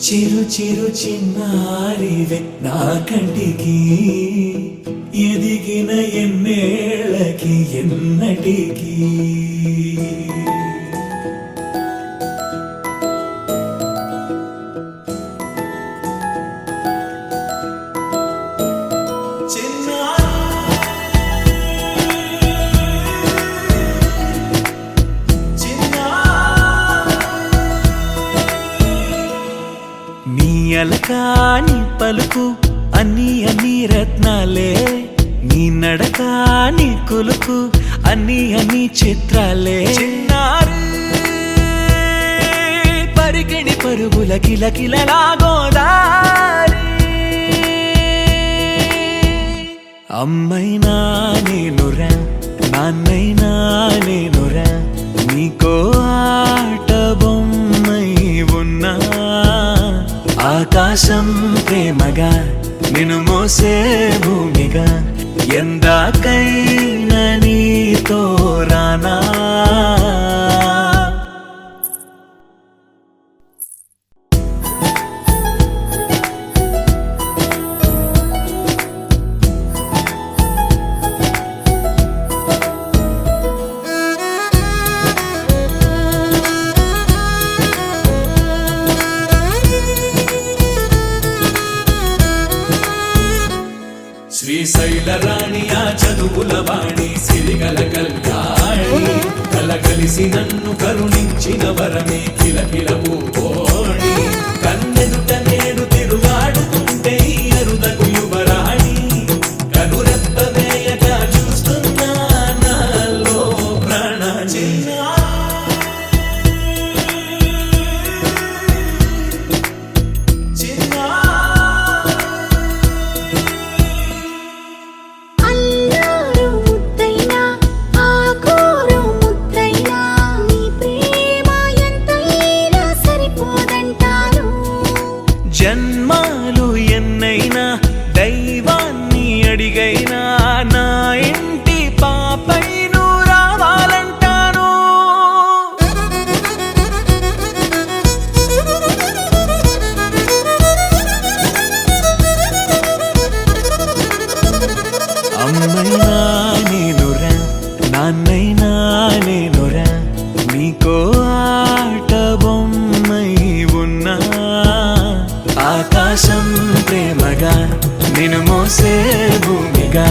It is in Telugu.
చిరు చిరు చిన్నారివే నా కంటికి ఎదిగిన ఎన్నేళ్ళకి ఎన్నటికి అలకాని పలుకు అన్ని అన్ని రత్నాలే నీ నడక నీ కులుకు అన్ని అన్ని చిత్రాలే చిన్నారు పరికిణి పరుగుల కిలకిలలా గోదారి అమ్మైనా నేనురా నాన్నైనా నేనురా నీకో ఆట బొమ్మై ఉన్నా ఆకాశం ప్రేమగా నిన్ను మోసే భూమిగా ఎందాకైనా నీతో రానా శ్రీశైల రాణి ఆ చదువుల వాణి సిరిగల కళ్యాణి కలగలిసి నన్ను కరుణించిన వరమే కిలకిల పూకోణి కన్నెదుట నేడు తిరుగాడుతుంటే అరుదకు యువరాణి కనురెప్ప వేయక చూస్తున్నా నాలో ప్రాణ జన్మాలు ఎన్నైనా దైవాన్ని అడిగైనా నా ఇంటి పాపై నువ్వు రావాలంటాను అమ్మైనా నేనురా నాన్నైనా నేనురా నీకో ఆట బొమ్మై ఉన్నా ఆకాశం ప్రేమగా నిన్ను మోసే భూమిగా